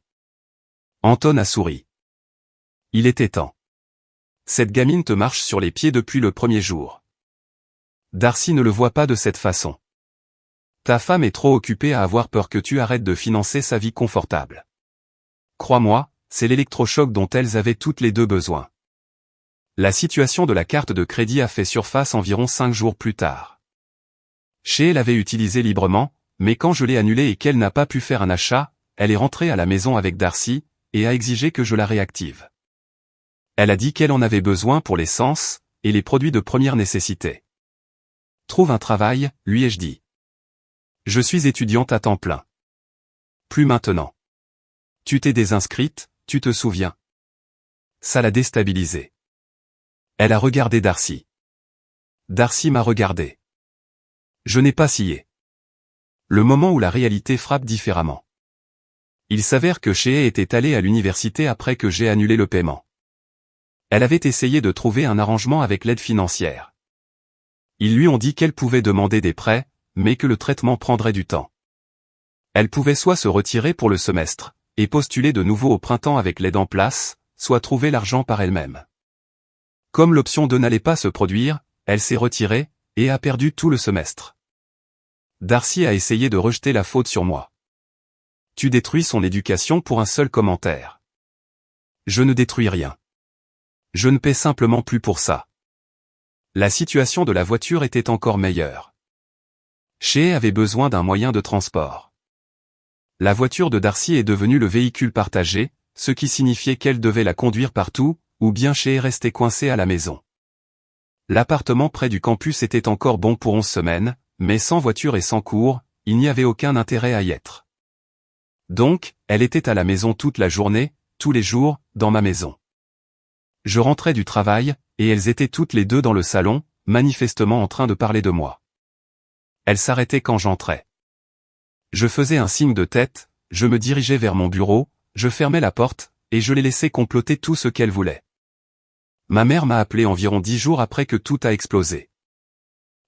Anton a souri. Il était temps. Cette gamine te marche sur les pieds depuis le premier jour. Darcy ne le voit pas de cette façon. Ta femme est trop occupée à avoir peur que tu arrêtes de financer sa vie confortable. Crois-moi, c'est l'électrochoc dont elles avaient toutes les deux besoin. La situation de la carte de crédit a fait surface environ 5 jours plus tard. Shea l'avait utilisée librement, mais quand je l'ai annulée et qu'elle n'a pas pu faire un achat, elle est rentrée à la maison avec Darcy, et a exigé que je la réactive. Elle a dit qu'elle en avait besoin pour l'essence, et les produits de première nécessité. Trouve un travail, lui ai-je dit. Je suis étudiante à temps plein. Plus maintenant. Tu t'es désinscrite, tu te souviens. Ça l'a déstabilisée. Elle a regardé Darcy. Darcy m'a regardé. Je n'ai pas scié. Le moment où la réalité frappe différemment. Il s'avère que Shea était allée à l'université après que j'ai annulé le paiement. Elle avait essayé de trouver un arrangement avec l'aide financière. Ils lui ont dit qu'elle pouvait demander des prêts, mais que le traitement prendrait du temps. Elle pouvait soit se retirer pour le semestre, et postuler de nouveau au printemps avec l'aide en place, soit trouver l'argent par elle-même. Comme l'option 2 n'allait pas se produire, elle s'est retirée, et a perdu tout le semestre. Darcy a essayé de rejeter la faute sur moi. Tu détruis son éducation pour un seul commentaire. Je ne détruis rien. Je ne paie simplement plus pour ça. La situation de la voiture était encore meilleure. Shea avait besoin d'un moyen de transport. La voiture de Darcy est devenue le véhicule partagé, ce qui signifiait qu'elle devait la conduire partout, ou bien Shea restait coincé à la maison. L'appartement près du campus était encore bon pour 11 semaines, mais sans voiture et sans cours, il n'y avait aucun intérêt à y être. Donc, elle était à la maison toute la journée, tous les jours, dans ma maison. Je rentrais du travail, et elles étaient toutes les deux dans le salon, manifestement en train de parler de moi. Elles s'arrêtaient quand j'entrais. Je faisais un signe de tête, je me dirigeais vers mon bureau, je fermais la porte, et je les laissais comploter tout ce qu'elles voulaient. Ma mère m'a appelé environ 10 jours après que tout a explosé.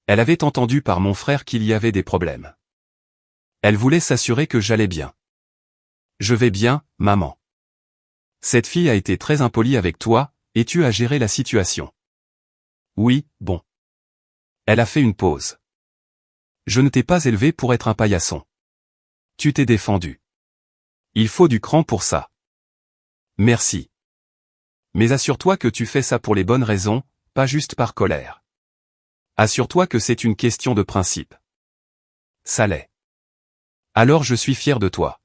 Elle avait entendu par mon frère qu'il y avait des problèmes. Elle voulait s'assurer que j'allais bien. Je vais bien, maman. Cette fille a été très impolie avec toi, et tu as géré la situation. Oui, bon. Elle a fait une pause. Je ne t'ai pas élevé pour être un paillasson. Tu t'es défendu. Il faut du cran pour ça. Merci. Mais assure-toi que tu fais ça pour les bonnes raisons, pas juste par colère. Assure-toi que c'est une question de principe. Ça l'est. Alors je suis fier de toi.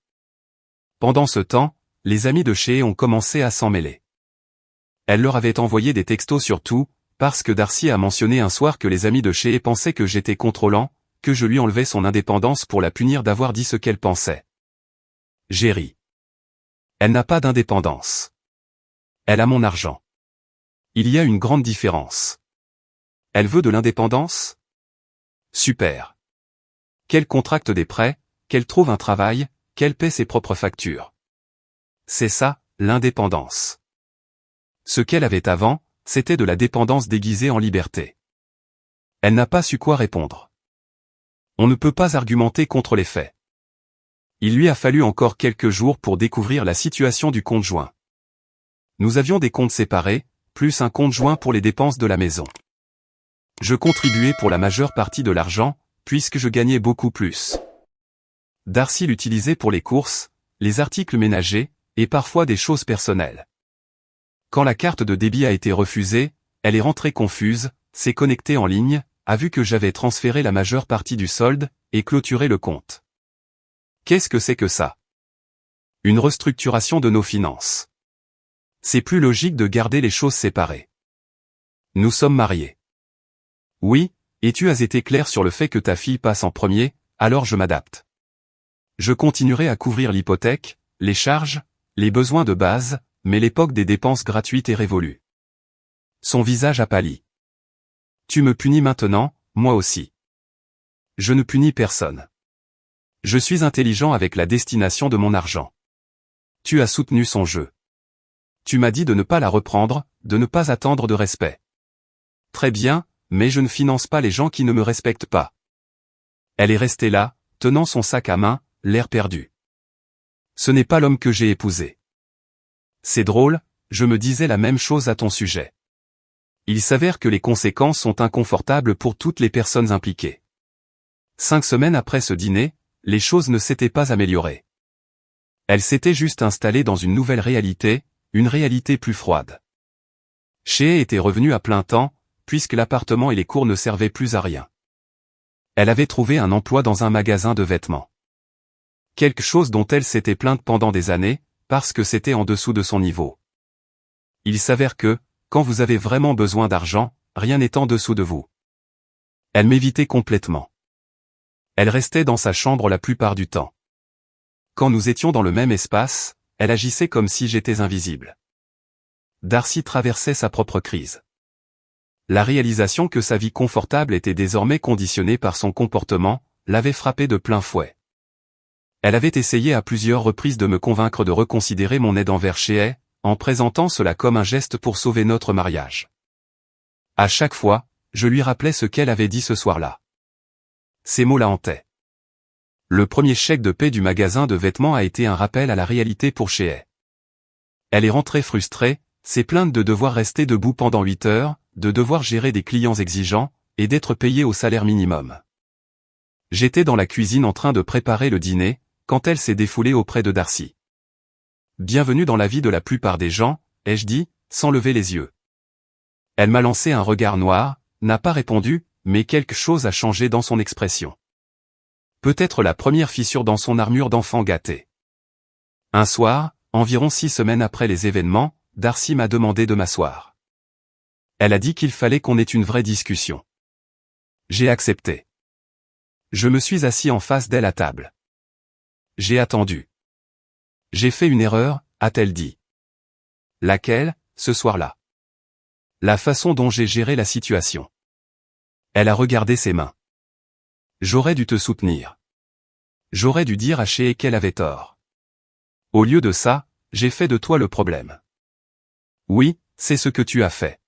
Pendant ce temps, les amis de Shea ont commencé à s'en mêler. Elle leur avait envoyé des textos sur tout, parce que Darcy a mentionné un soir que les amis de Shea pensaient que j'étais contrôlant, que je lui enlevais son indépendance pour la punir d'avoir dit ce qu'elle pensait. J'ai ri. Elle n'a pas d'indépendance. Elle a mon argent. Il y a une grande différence. Elle veut de l'indépendance? Super. Qu'elle contracte des prêts, qu'elle trouve un travail, qu'elle paie ses propres factures. C'est ça, l'indépendance. Ce qu'elle avait avant, c'était de la dépendance déguisée en liberté. Elle n'a pas su quoi répondre. On ne peut pas argumenter contre les faits. Il lui a fallu encore quelques jours pour découvrir la situation du compte joint. Nous avions des comptes séparés, plus un compte joint pour les dépenses de la maison. Je contribuais pour la majeure partie de l'argent, puisque je gagnais beaucoup plus. Darcy l'utilisait pour les courses, les articles ménagers, et parfois des choses personnelles. Quand la carte de débit a été refusée, elle est rentrée confuse, s'est connectée en ligne, a vu que j'avais transféré la majeure partie du solde, et clôturé le compte. Qu'est-ce que c'est que ça? Une restructuration de nos finances. C'est plus logique de garder les choses séparées. Nous sommes mariés. Oui, et tu as été clair sur le fait que ta fille passe en premier, alors je m'adapte. Je continuerai à couvrir l'hypothèque, les charges, les besoins de base, mais l'époque des dépenses gratuites est révolue. Son visage a pâli. Tu me punis maintenant, moi aussi. Je ne punis personne. Je suis intelligent avec la destination de mon argent. Tu as soutenu son jeu. Tu m'as dit de ne pas la reprendre, de ne pas attendre de respect. Très bien, mais je ne finance pas les gens qui ne me respectent pas. Elle est restée là, tenant son sac à main, l'air perdu. Ce n'est pas l'homme que j'ai épousé. C'est drôle, je me disais la même chose à ton sujet. Il s'avère que les conséquences sont inconfortables pour toutes les personnes impliquées. 5 semaines après ce dîner, les choses ne s'étaient pas améliorées. Elle s'était juste installée dans une nouvelle réalité, une réalité plus froide. Shea était revenue à plein temps, puisque l'appartement et les cours ne servaient plus à rien. Elle avait trouvé un emploi dans un magasin de vêtements. Quelque chose dont elle s'était plainte pendant des années, parce que c'était en dessous de son niveau. Il s'avère que, quand vous avez vraiment besoin d'argent, rien n'est en dessous de vous. Elle m'évitait complètement. Elle restait dans sa chambre la plupart du temps. Quand nous étions dans le même espace, elle agissait comme si j'étais invisible. Darcy traversait sa propre crise. La réalisation que sa vie confortable était désormais conditionnée par son comportement, l'avait frappée de plein fouet. Elle avait essayé à plusieurs reprises de me convaincre de reconsidérer mon aide envers Shea, en présentant cela comme un geste pour sauver notre mariage. À chaque fois, je lui rappelais ce qu'elle avait dit ce soir-là. Ces mots la hantaient. Le premier chèque de paie du magasin de vêtements a été un rappel à la réalité pour Shea. Elle est rentrée frustrée, s'est plainte de devoir rester debout pendant 8 heures, de devoir gérer des clients exigeants, et d'être payée au salaire minimum. J'étais dans la cuisine en train de préparer le dîner, quand elle s'est défoulée auprès de Darcy. Bienvenue dans la vie de la plupart des gens, ai-je dit, sans lever les yeux. Elle m'a lancé un regard noir, n'a pas répondu, mais quelque chose a changé dans son expression. Peut-être la première fissure dans son armure d'enfant gâté. Un soir, environ 6 semaines après les événements, Darcy m'a demandé de m'asseoir. Elle a dit qu'il fallait qu'on ait une vraie discussion. J'ai accepté. Je me suis assis en face d'elle à table. J'ai attendu. J'ai fait une erreur, a-t-elle dit. Laquelle, ce soir-là? La façon dont j'ai géré la situation. Elle a regardé ses mains. J'aurais dû te soutenir. J'aurais dû dire à Shea qu'elle avait tort. Au lieu de ça, j'ai fait de toi le problème. Oui, c'est ce que tu as fait.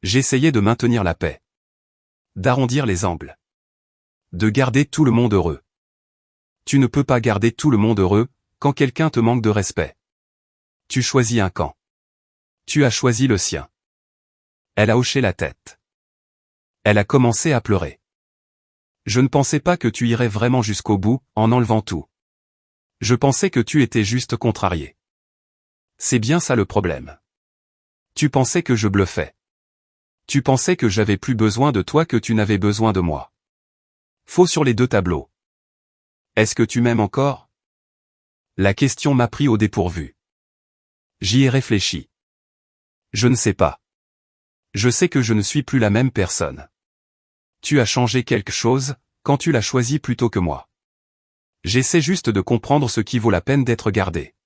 J'essayais de maintenir la paix. D'arrondir les angles. De garder tout le monde heureux. Tu ne peux pas garder tout le monde heureux, quand quelqu'un te manque de respect. Tu choisis un camp. Tu as choisi le sien. Elle a hoché la tête. Elle a commencé à pleurer. Je ne pensais pas que tu irais vraiment jusqu'au bout, en enlevant tout. Je pensais que tu étais juste contrarié. C'est bien ça le problème. Tu pensais que je bluffais. Tu pensais que j'avais plus besoin de toi que tu n'avais besoin de moi. Faux sur les 2 tableaux. Est-ce que tu m'aimes encore? La question m'a pris au dépourvu. J'y ai réfléchi. Je ne sais pas. Je sais que je ne suis plus la même personne. Tu as changé quelque chose, quand tu l'as choisi plutôt que moi. J'essaie juste de comprendre ce qui vaut la peine d'être gardé.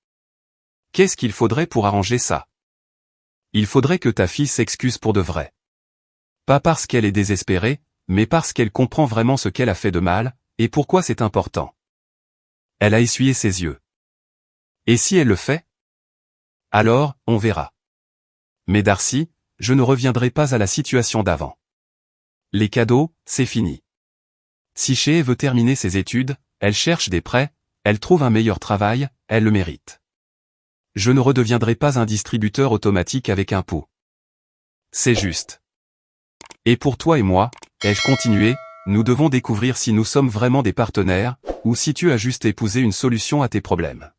Qu'est-ce qu'il faudrait pour arranger ça? Il faudrait que ta fille s'excuse pour de vrai. Pas parce qu'elle est désespérée, mais parce qu'elle comprend vraiment ce qu'elle a fait de mal, et pourquoi c'est important. Elle a essuyé ses yeux. Et si elle le fait? Alors, on verra. Mais Darcy, je ne reviendrai pas à la situation d'avant. Les cadeaux, c'est fini. Si Shea veut terminer ses études, elle cherche des prêts, Elle trouve un meilleur travail, elle le mérite. Je ne redeviendrai pas un distributeur automatique avec un pot. C'est juste. Et pour toi et moi, ai-je continué, nous devons découvrir si nous sommes vraiment des partenaires, ou si tu as juste épousé une solution à tes problèmes.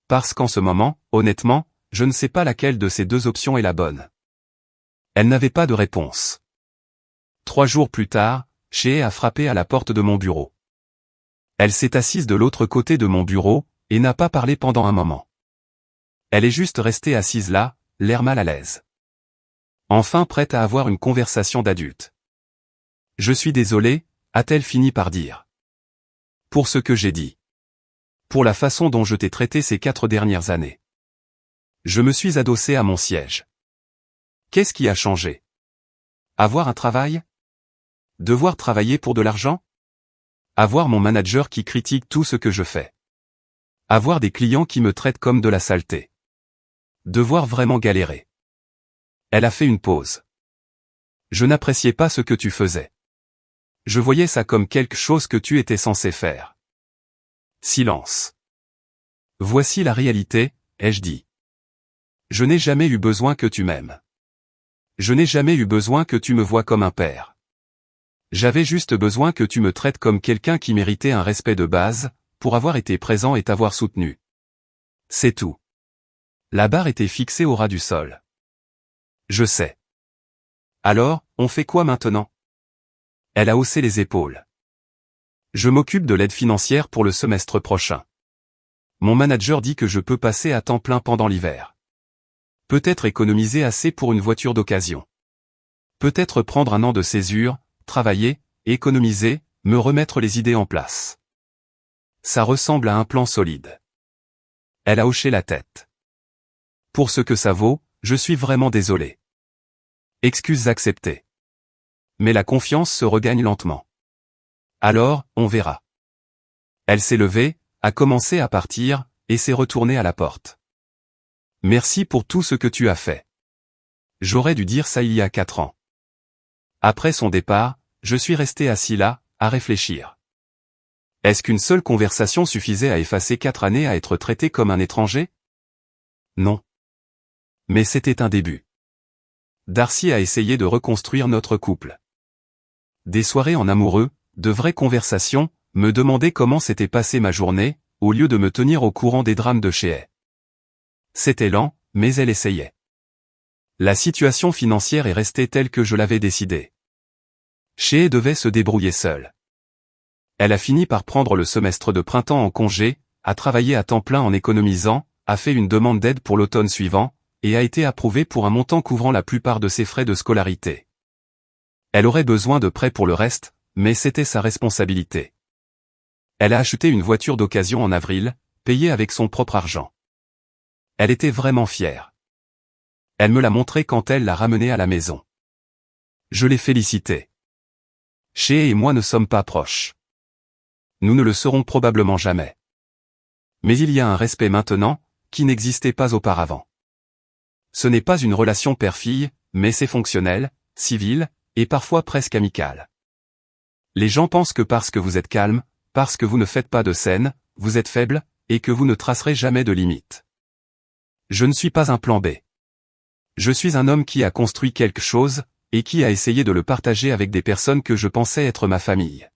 Parce qu'en ce moment, honnêtement, je ne sais pas laquelle de ces deux options est la bonne. Elle n'avait pas de réponse. 3 jours plus tard, Shea a frappé à la porte de mon bureau. Elle s'est assise de l'autre côté de mon bureau, et n'a pas parlé pendant un moment. Elle est juste restée assise là, l'air mal à l'aise. Enfin prête à avoir une conversation d'adulte. Je suis désolé, a-t-elle fini par dire. Pour ce que j'ai dit. Pour la façon dont je t'ai traité ces 4 dernières années. Je me suis adossé à mon siège. Qu'est-ce qui a changé? Avoir un travail? Devoir travailler pour de l'argent? Avoir mon manager qui critique tout ce que je fais? Avoir des clients qui me traitent comme de la saleté? Devoir vraiment galérer? Elle a fait une pause. Je n'appréciais pas ce que tu faisais. Je voyais ça comme quelque chose que tu étais censé faire. Silence. Voici la réalité, ai-je dit. Je n'ai jamais eu besoin que tu m'aimes. Je n'ai jamais eu besoin que tu me vois comme un père. J'avais juste besoin que tu me traites comme quelqu'un qui méritait un respect de base, pour avoir été présent et t'avoir soutenu. C'est tout. La barre était fixée au ras du sol. Je sais. Alors, on fait quoi maintenant? Elle a haussé les épaules. Je m'occupe de l'aide financière pour le semestre prochain. Mon manager dit que je peux passer à temps plein pendant l'hiver. Peut-être économiser assez pour une voiture d'occasion. Peut-être prendre un an de césure, travailler, économiser, me remettre les idées en place. Ça ressemble à un plan solide. Elle a hoché la tête. Pour ce que ça vaut, je suis vraiment désolé. Excuses acceptées. Mais la confiance se regagne lentement. Alors, on verra. Elle s'est levée, a commencé à partir, et s'est retournée à la porte. Merci pour tout ce que tu as fait. J'aurais dû dire ça il y a 4 ans. Après son départ, je suis resté assis là, à réfléchir. Est-ce qu'une seule conversation suffisait à effacer 4 années à être traité comme un étranger? Non. Mais c'était un début. Darcy a essayé de reconstruire notre couple. Des soirées en amoureux, de vraies conversations, me demander comment s'était passée ma journée, au lieu de me tenir au courant des drames de Shea. C'était lent, mais elle essayait. La situation financière est restée telle que je l'avais décidée. Shea devait se débrouiller seule. Elle a fini par prendre le semestre de printemps en congé, a travaillé à temps plein en économisant, a fait une demande d'aide pour l'automne suivant, et a été approuvée pour un montant couvrant la plupart de ses frais de scolarité. Elle aurait besoin de prêts pour le reste, mais c'était sa responsabilité. Elle a acheté une voiture d'occasion en avril, payée avec son propre argent. Elle était vraiment fière. Elle me l'a montré quand elle l'a ramenée à la maison. Je l'ai félicité. Shea et moi ne sommes pas proches. Nous ne le serons probablement jamais. Mais il y a un respect maintenant, qui n'existait pas auparavant. Ce n'est pas une relation père-fille, mais c'est fonctionnel, civil, et parfois presque amical. Les gens pensent que parce que vous êtes calme, parce que vous ne faites pas de scène, vous êtes faible, et que vous ne tracerez jamais de limites. Je ne suis pas un plan B. Je suis un homme qui a construit quelque chose, et qui a essayé de le partager avec des personnes que je pensais être ma famille.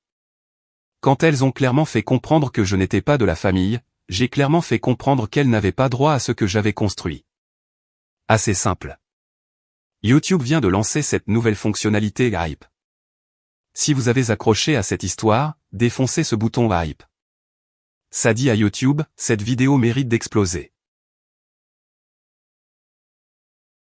Quand elles ont clairement fait comprendre que je n'étais pas de la famille, j'ai clairement fait comprendre qu'elles n'avaient pas droit à ce que j'avais construit. Assez simple. YouTube vient de lancer cette nouvelle fonctionnalité Hype. Si vous avez accroché à cette histoire, défoncez ce bouton Hype. Ça dit à YouTube, cette vidéo mérite d'exploser.